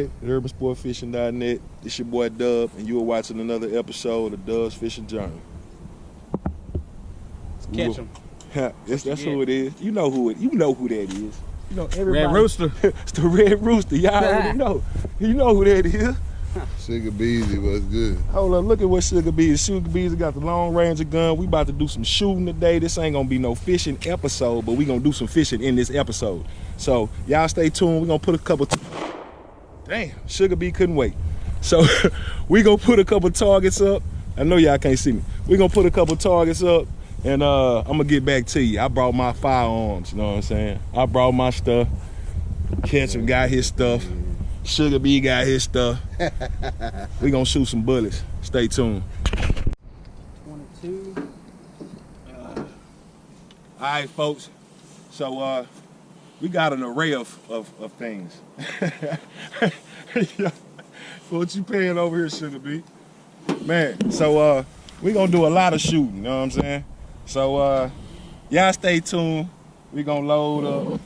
at URBANSPORTFISHING.net. It's your boy Dub, and you are watching another episode of Dub's Fishing Journey. Let's catch him. That's who it is. You know who that is. You know everybody. Red Rooster. It's the Red Rooster. Y'all already know. You know who that is. Sugar Beezy, what's good? Hold up, look at what Sugar Beezy. Sugar Beezy got the long ranger gun. We about to do some shooting today. This ain't gonna be no fishing episode, but we gonna do some fishing in this episode. So y'all stay tuned. We gonna put a couple. Damn, Sugar Bee couldn't wait. So we gonna put a couple targets up. I know y'all can't see me. We gonna put a couple targets up, and I'm gonna get back to you. I brought my firearms. You know what I'm saying? I brought my stuff. Ketchup got his stuff. Sugar Bee got his stuff. We gonna shoot some bullets. Stay tuned. 22. All right, folks. So we got an array of things. What you paying over here, Sugar Bee? Man, so we gonna do a lot of shooting, you know what I'm saying? So y'all stay tuned. We gonna load up,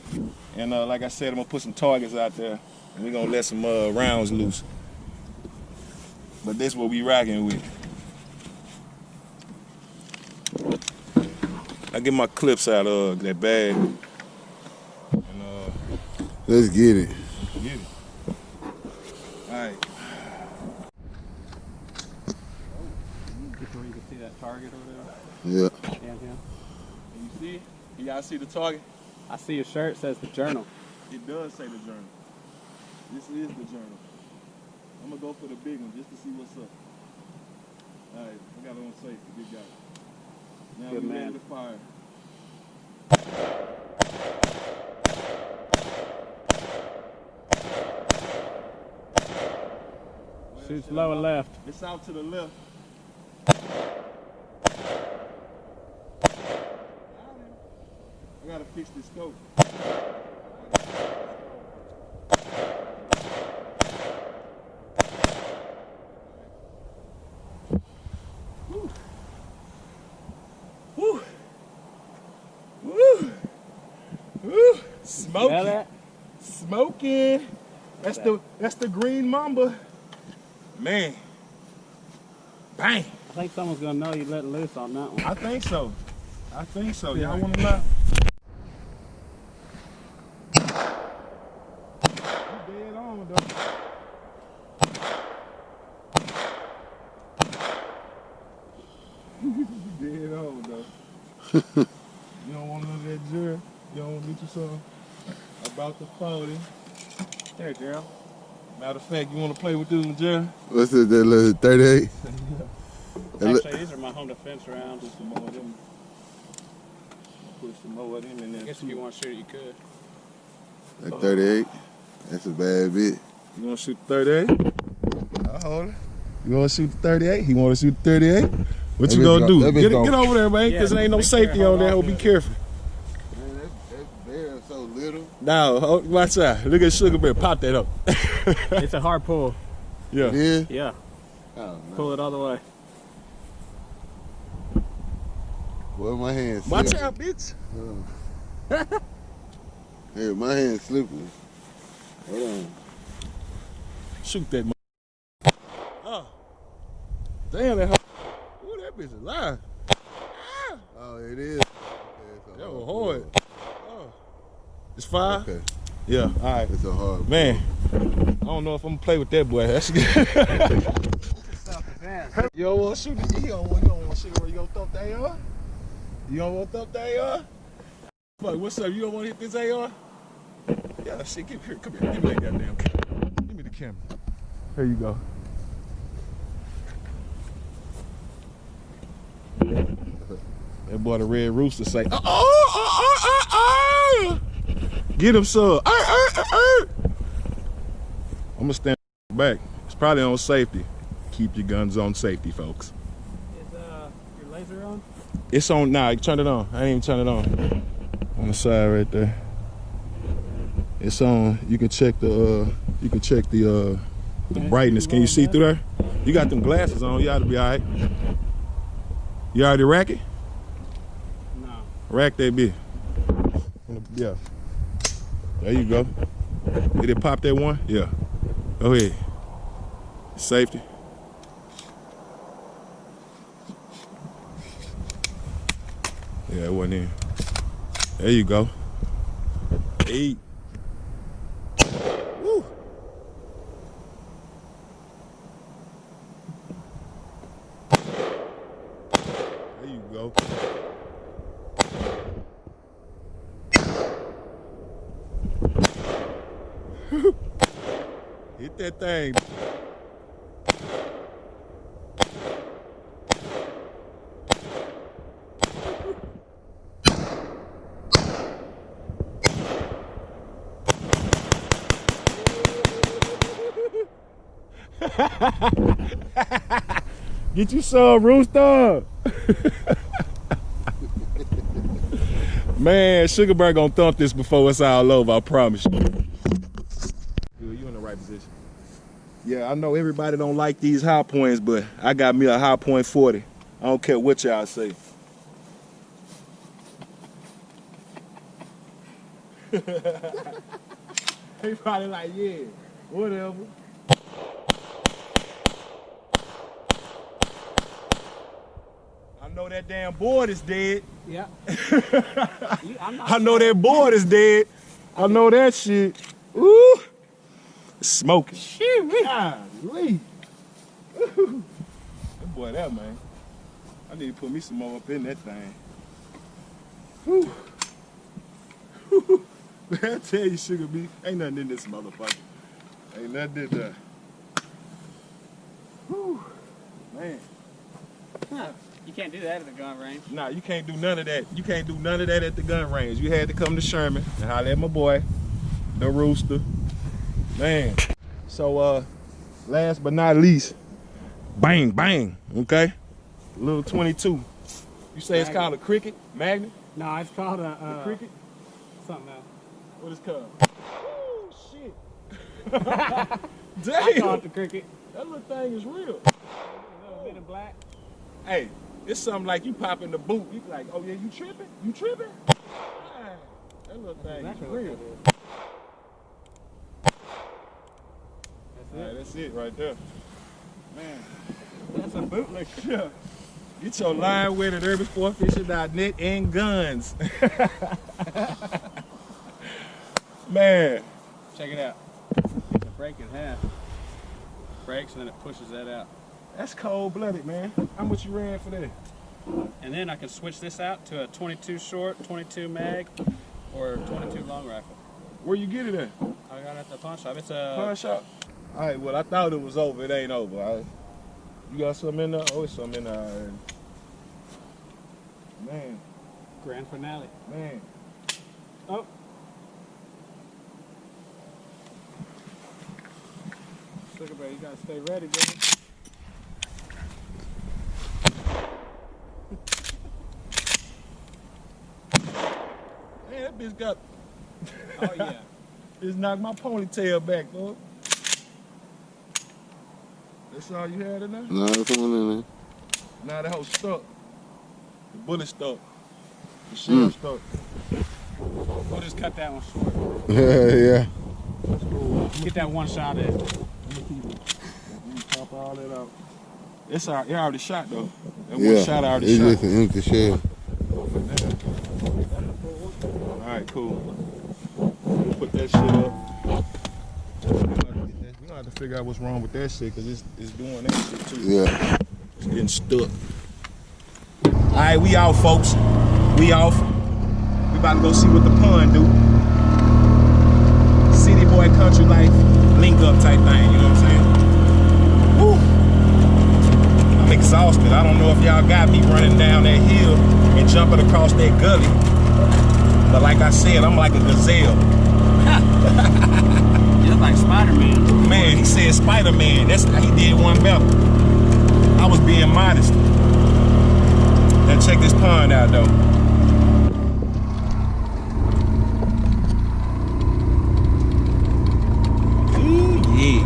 and like I said, I'm gonna put some targets out there, and we gonna let some rounds loose. But this what we rocking with. I get my clips out of that bag. And, let's get it. Get it. All right. Where you can see that target over Yeah. there. Yeah. Can you see it? Can y'all see the target? I see your shirt says the journal. It does say the journal. This is the journal. I'm gonna go for the big one just to see what's up. All right, I got it on safety. Good guy. Now Good we man. ready to fire. Shoots lower left. It's out to the left. I gotta fix this scope. Woo. Woo. Woo. Woo. Smell Smoking. that? Smoking. That's the green mamba. Man. Bang. I think someone's gonna know you let loose on that one. I think so. I think so. Yeah. Y'all want to know? You dead on, though. You dead on, though. You don't want none of that jury? You don't want to get you some? About the 40. There, Gerald. Matter of fact, you want to play with this one, Jerry? What's it, that little 38? Actually, these are my home defense rounds. Put some more of them. Put some more of them in there. I guess if you want to shoot it, you could. That 38? That's a bad bit. You want to shoot the 38? I'll hold it. You want to shoot the 38? He want to shoot the 38? What That you bitch gonna do? that bitch Get gonna- over there, man, because Yeah, there ain't no be safety careful, on there. hold Be on. careful. Man, that bear is so little. Now, watch out. Look at Sugar Bear. Pop that up. It's a hard pull. Yeah. It is? Yeah. Oh, no. Pull it all the way. Well, my hand's Watch slippery. out, bitch. Hey, my hand's slippery. Hold on. Shoot that. Oh. Damn, that. Ooh, that bitch is live. Oh, it is. Okay, it's a That hard was pull. hard. Oh. It's fire? Okay, Yeah. All right. it's a hard Man, I don't know if I'm gonna play with that boy. That's good. You don't want to shoot it. You don't want to shoot it where you gonna thump the AR? You don't want to thump the AR? Fuck, what's up? You don't want to hit this AR? Yeah, shit, come here. Give me that goddamn camera. Give me the camera. Here you go. That boy, the Red Rooster, say, get him, son. I'm gonna stand back. It's probably on safety. Keep your guns on safety, folks. Is your laser on? It's on now. Nah, turn it on. I ain't even turn it on. On the side right there. It's on. You can check the brightness. Can you see through there? You got them glasses on. You ought to be all right. You already rack it? No. Rack that bitch. Yeah. There you go. Did it pop that one? Yeah. Go ahead. Safety. Yeah, it wasn't in. There you go. 8. Woo. There you go. Hit that thing. Get you some, Rooster. Man, Sugar Bear gonna thump this before it's all over, I promise you. You in the right position. Yeah, I know everybody don't like these high points, but I got me a high point 40. I don't care what y'all say. He probably like, yeah, whatever. I know that damn board is dead. Yeah. I know that board is dead. I know that shit. Ooh. It's smoking. Golly. That boy there, man. I need to put me some more up in that thing. Whew. I tell you, Sugar B, ain't nothing in this motherfucker. Ain't nothing in there. Whew. Man. Huh. You can't do that at the gun range. Nah, you can't do none of that. You can't do none of that at the gun range. You had to come to Sherman and holler at my boy, the Rooster. Man. So, last but not least, bang, bang, okay? Little 22. You say it's called a cricket? Magnet? No, it's called a cricket? something else. What is it called? Oh, shit. I call it the cricket. That little thing is real. A little bit of black. Hey, it's something like you pop in the boot. You be like, oh yeah, you tripping? You tripping? Man, that little thing is real. That's it right there. Man. That's a bootleg. Yeah. Get your line with it, URBANSPORTFISHING.net and guns. Man. Check it out. It's a break in half. Breaks and then it pushes that out. That's cold-blooded, man. How much you ran for that? And then I can switch this out to a 22 short, 22 mag, or 22 long rifle. Where you get it at? I got it at the pawn shop. It's a Pawn shop. All right, well, I thought it was over. It ain't over. You got something in there? Oh, it's something in there already. Man. grand finale. Man. Oh. Sugar Bear, you gotta stay ready, baby. Man, that bitch got... Oh, yeah. Just knocked my ponytail back, bro. That's all you had in there? No, there's one in there. Nah, that hoe stuck. The bullet stuck. The shell stuck. We'll just cut that one short. Yeah. That's cool. Get that one shot in. Let me pop all that out. It already shot, though. That one shot I already shot. It's just an empty shell. Alright, cool. We'll put that shit up. We're gonna have to figure out what's wrong with that shit, because it's doing that shit too. Yeah. It's getting stuck. Alright, we out, folks. We off. We about to go see what the pun do. City boy, country life, link up type thing, you know what I'm saying? Woo. I'm exhausted. I don't know if y'all got me running down that hill and jumping across that gully. But like I said, I'm like a gazelle. Just like Spider-Man. Man, he said Spider-Man. That's how he did one better. I was being modest. Now check this pond out though. Ooh yeah.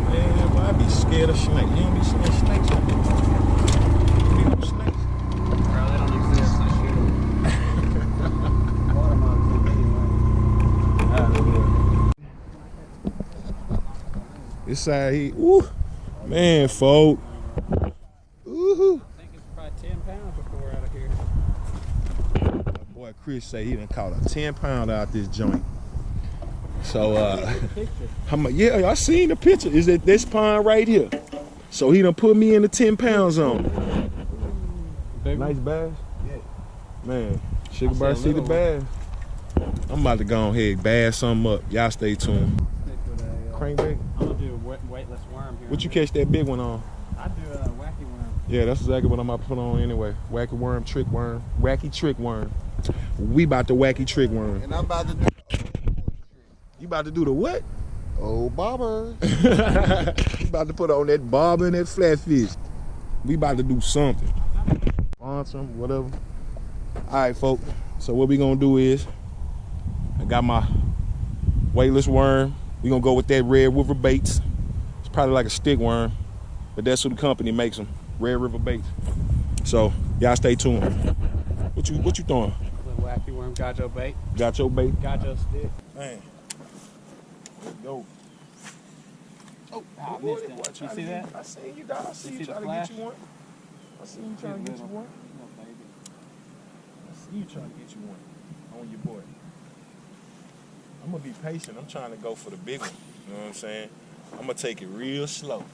Man, boy, I be scared of snakes. You don't be scared of snakes out there? You be no snakes. Bro, they don't exist. I shoot them. side here. Ooh, man, folk. Ooh. I think it's probably 10 pounds before we're out of here. My boy Chris say he done caught a 10-pounder out this joint. So yeah, I seen the picture. Is it this pond right here? So he done put me in the 10 pounds on. Nice bass? Yeah. Man, Sugar Bar see the bass. I'm about to go ahead and bass something up. Y'all stay tuned. Crankbait? I'm gonna do a weightless worm here. What you catch that big one on? I do a wacky worm. Yeah, that's exactly what I'm about to put on anyway. Wacky worm, trick worm, wacky trick worm. We about to wacky trick worm. And I'm about to do You about to do the what? old bobber. You about to put on that bobber and that flatfish. We about to do something. Sponsor 'em, whatever. All right, folks. So what we gonna do is, I got my weightless worm. We gonna go with that Red River baits. It's probably like a stick worm, but that's who the company makes them. Red River baits. So y'all stay tuned. What you throwing? Little wacky worm, gajo bait. Got your bait? Gajo stick. Man. Let's go. Oh, I missed it. You see that? I seen you, dog. I see you see the trying to flash? get you one. I see you trying to get you one. Little baby. I see you trying to get you one on your boy. I'm gonna be patient. I'm trying to go for the big one. You know what I'm saying? I'm gonna take it real slow.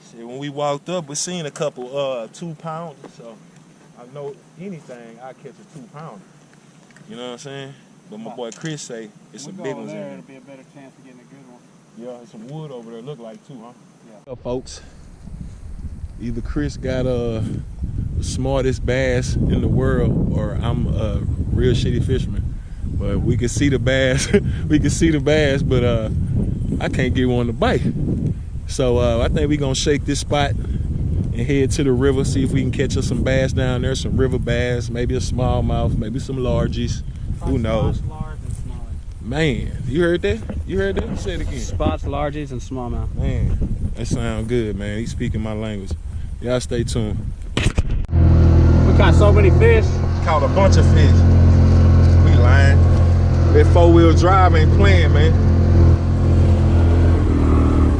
See, when we walked up, we seen a couple 2-pounders. So I know anything, I catch a 2-pounder. You know what I'm saying? But my boy Chris say it's some big ones in there. It'll be a better chance of getting a good one. Yeah, there's some wood over there. Look like too, huh? Yeah. So, folks, either Chris got the smartest bass in the world, or I'm a real shitty fisherman. But we can see the bass. We can see the bass, but I can't get one to bite. So I think we're gonna shake this spot and head to the river, see if we can catch us some bass down there, some river bass, maybe a smallmouth, maybe some largies. Who knows? Large and small. Man, you heard that? You heard that? Say it again. Spots, largies, and smallmouth. Man, that sound good, man. He's speaking my language. Y'all stay tuned. We caught so many fish. Caught a bunch of fish. We lying. That 4-wheel drive ain't playing, man.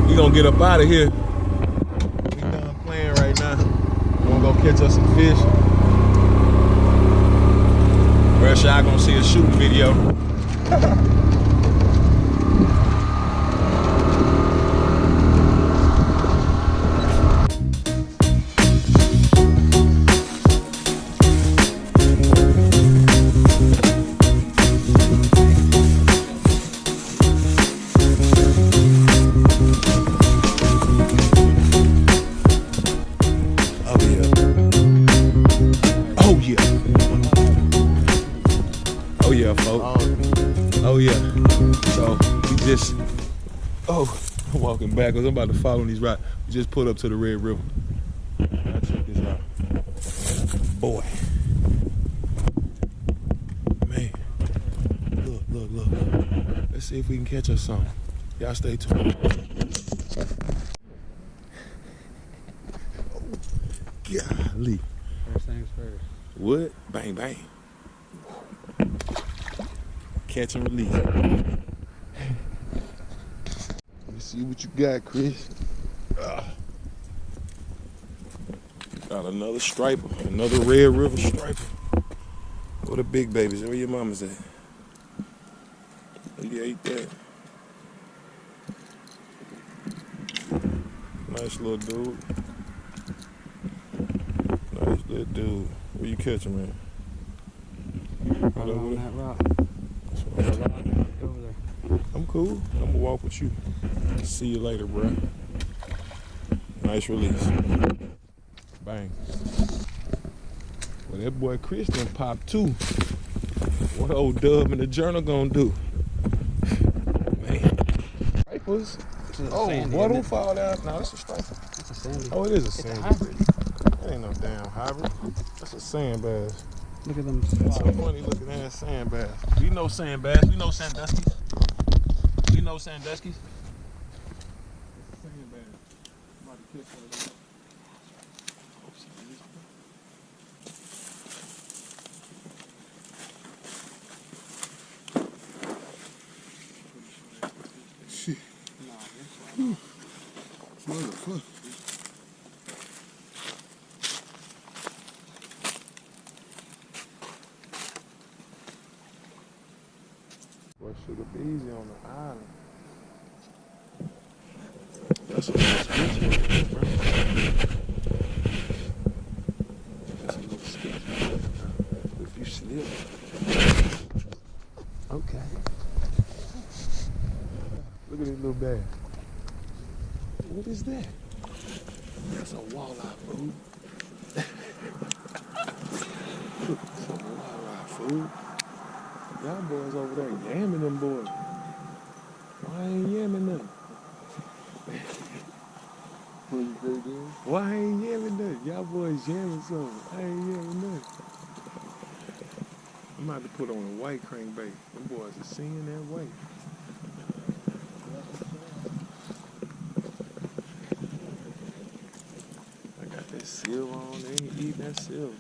We gonna get up out of here. We done playing right now. We gonna go catch us some fish. Rest y'all gonna see a shooting video. Oh yeah, folks. Oh yeah. So we just, I'm walking backwards. I'm about to follow these rocks. We just pulled up to the Red River. Now check this out. Boy. Man. Look. Let's see if we can catch us some. Y'all stay tuned. Golly. First things first. What? Bang, bang. Catch and release. Let me see what you got, Chris. Got another striper, another Red River striper. Where the big babies? Where your mama's at? You ate that. Nice little dude. Nice little dude. Where you catching, man? Right on that rock. Over there. I'm cool. I'm gonna walk with you. See you later, bro. Nice release. Bang. Well, that boy Chris done popped too. What old Dub in the journal gonna do? Man. Stripers? Oh, boy, don't fall down. No, that's a striper. That's a sandy. Oh, it is a It's a sand. hybrid. That ain't no damn hybrid. That's a sand bass. Look at them That's spots. a funny looking ass sand bass. We know sand bass. We know sanduskies. We know sanduskies. Sand bass. I'm about to catch one of them. Motherfucker. Boy, sugar beezy on the island. That's a little sketchy, bro. That's a little sketchy. If you slip. Okay. Look at this little bag. What is that? That's a walleye, fool. That's a walleye, fool. Y'all boys over there yamming them boys. Why ain't yamming them? Why I ain't yamming nothing? Y'all boys yamming something. I ain't yamming nothing. I'm about to put on a white crankbait. Them boys are seeing that white. I got that silver on. They ain't eating that silver.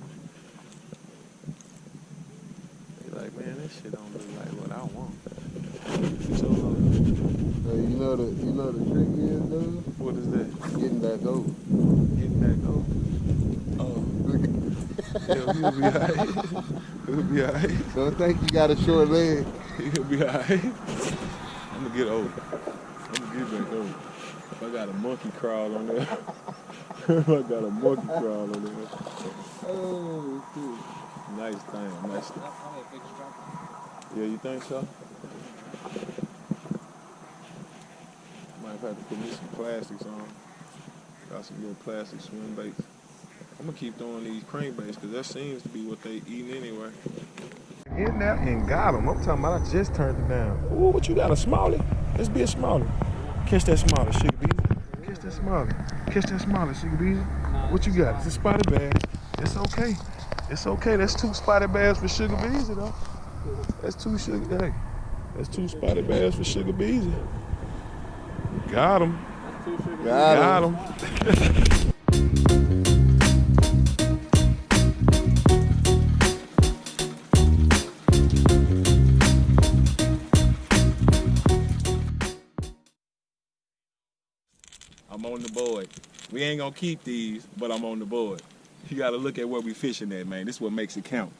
They like, man, that shit don't look like what I want. So, Hey, you know the trick is, though? what is that? Getting back over. Getting back over. Oh. Yeah, he'll be alright. He'll be alright. Don't think you got a short leg. He'll be alright. I'm gonna get over. I'm gonna get back over. If I got a monkey crawl on there. If I got a monkey crawl on there. Oh, shit. Nice thing, nice thing. Yeah, you think so? Might have to put me some plastics on. Got some little plastic swim baits. I'm gonna keep throwing these crankbaits because that seems to be what they eating anyway. In there and got them. I'm talking about I just turned it down. Ooh, what you got, a smallie? Let's be a smallie. Catch that smallie, sugar beezy. Catch that smallie. Catch that smallie, sugar beezy. What you got? It's a spotted bass. It's okay. It's okay. That's 2 spotted bass for sugar beezy though. That's 2 sugar. Hey, that's 2 spotted bass for sugar beezy. Got him. Got him. I'm on the board. We ain't gonna keep these, but I'm on the board. You gotta look at where we fishing at, man. This is what makes it count.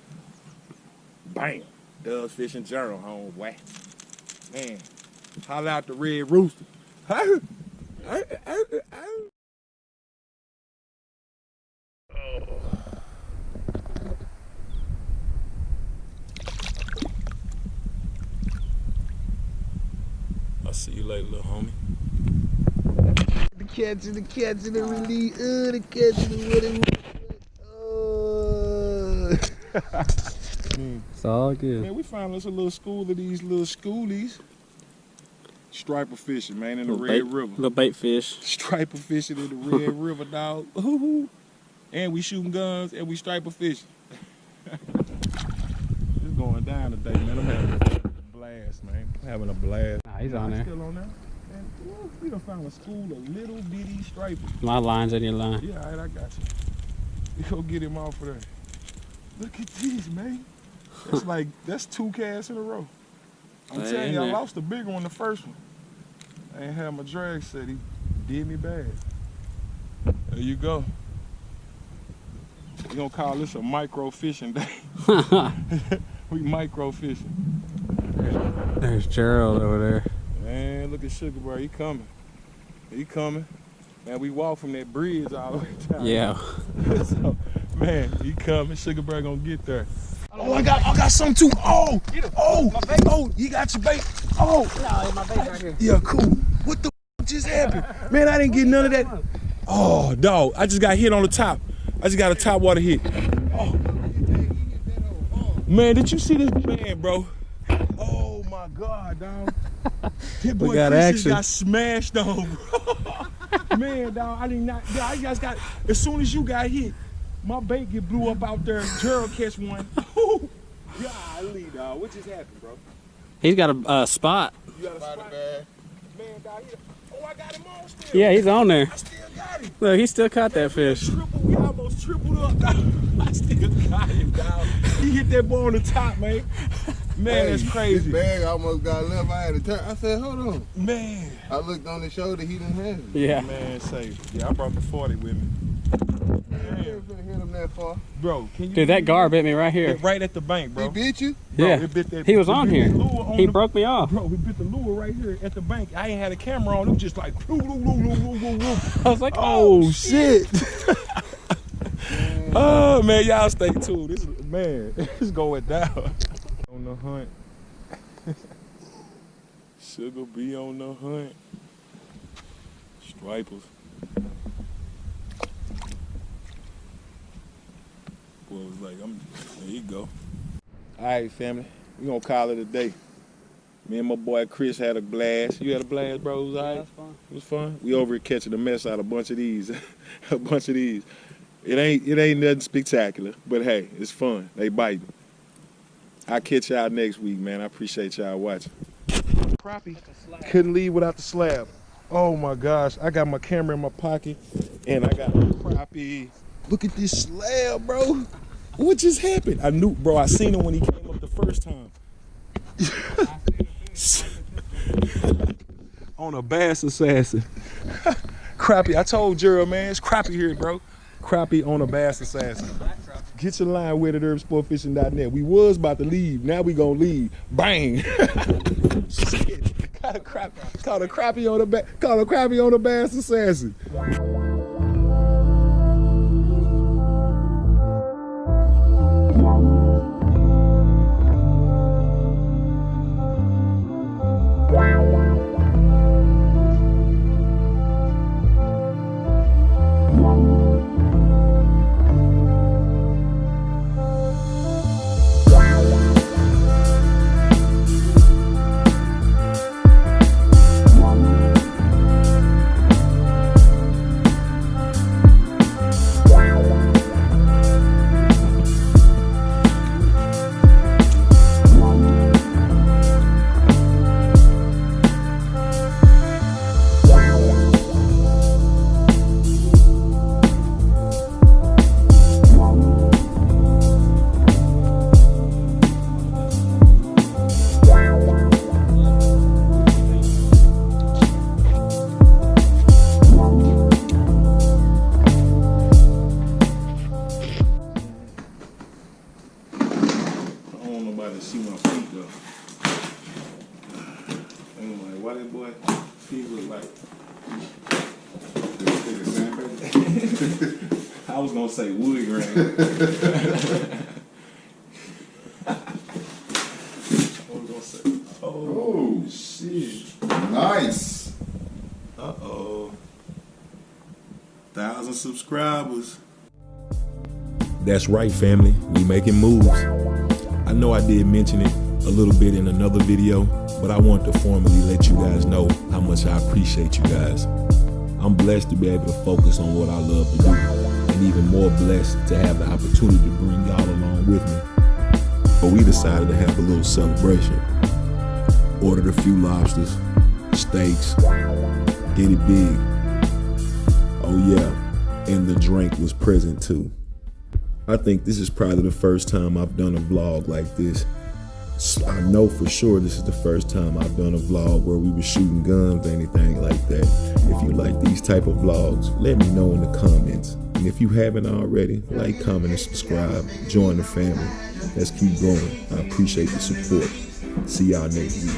Bam. Does Fishing Journal, home. Whack. Man, holla out the red rooster. Oh. I'll see you later, little homie. The cats and the release. The cats and the It's all good. Man, we found us a little school of these little schoolies. Striper fishing, man, in the Red River. Little bait fish. Striper fishing in the Red River, dog. Ooh. And we shooting guns and we striper fishing. It's going down today, man. I'm having a blast, man. I'm having a blast. Nah, he's on there. Still on there? Man, ooh, we done found a school of little bitty stripers. My line's in your line. Yeah, all right, I got you. We go get him off of there. Look at these, man. It's like, that's 2 casts in a row. I'm telling you, I lost the bigger one the first one. I ain't had my drag set. He did me bad. There you go. We're gonna call this a micro fishing day. We micro fishing. There's Gerald over there. Man, look at Sugar Bear. He coming. He coming. Man, we walk from that bridge all the way down. Yeah. So, man, he coming. Sugar Bear gonna get there. Oh, I got some too. Oh, you got your bait. Oh, No, my bait right here. yeah, cool. What the just happened? Man, I didn't get none of that. Oh, dog, I just got hit on the top. I just got a top water hit. Oh. Man, did you see this man, bro? Oh my God, dog. That boy got Chris action. got smashed on, bro. Man, dog, I did not. I just got. As soon as you got hit, my bait get blew up out there. Gerald catch one. Golly, dog. What just happened, bro? He's got a spot. You got a spot? Man, dog. Oh, I got him on still. Yeah, he's on there. I still got him. Look, he still caught that fish. We almost tripled up, dog. I still got him, dog. He hit that boy on the top, man. Man, that's crazy. This bag almost got left. I had to turn. I said, hold on. Man. I looked on his shoulder. He didn't have it. Yeah. Man, say, yeah, I brought the 40 with me. I ain't finna hit him that far. Bro, can you? Dude, that gar bit me right here. Right at the bank, bro. He bit you? Bro, Yeah. it bit that, He was on bit here. that lure on He the- broke me off. Bro, we bit the lure right here at the bank. I ain't had a camera on. It was just like, woo, woo, woo, woo, woo, woo, woo. I was like, Oh, shit. Oh, man, y'all stay tuned. This is, man, it's going down. On the hunt. Sugar be on the hunt. Stripers. Boy was like, there you go. All right, family. We gonna call it a day. Me and my boy Chris had a blast. You had a blast, bro? It was all right? That was fun. It was fun. We over here catching the mess out of a bunch of these. A bunch of these. It ain't nothing spectacular, but hey, it's fun. They biting. I'll catch y'all next week, man. I appreciate y'all watching. Crappie. Couldn't leave without the slab. Oh my gosh. I got my camera in my pocket and I got a crappie. Look at this slab, bro. What just happened? I knew, bro. I seen him when he came up the first time. On a bass assassin. Crappie. I told Gerald, man, it's crappie here, bro. Crappie on a bass assassin. Get your line with it, URBANSPORTFISHING.net. We was about to leave. Now we gonna leave. Bang. Shit. Caught a crappie on a bass assassin. See my feet though. I'm like, why that boy feet look like? I was gonna say wood grain. I was gonna say, oh shit. Nice. Uh-oh. 1,000 subscribers. That's right, family. We making moves. I know I did mention it a little bit in another video, but I want to formally let you guys know how much I appreciate you guys. I'm blessed to be able to focus on what I love to do, and even more blessed to have the opportunity to bring y'all along with me. But we decided to have a little celebration. Ordered a few lobsters, steaks, get it big. Oh yeah, and the drink was present too. I think this is probably the first time I've done a vlog like this. I know for sure this is the first time I've done a vlog where we were shooting guns or anything like that. If you like these type of vlogs, let me know in the comments. And if you haven't already, like, comment, and subscribe. Join the family. Let's keep going. I appreciate the support. See y'all next week.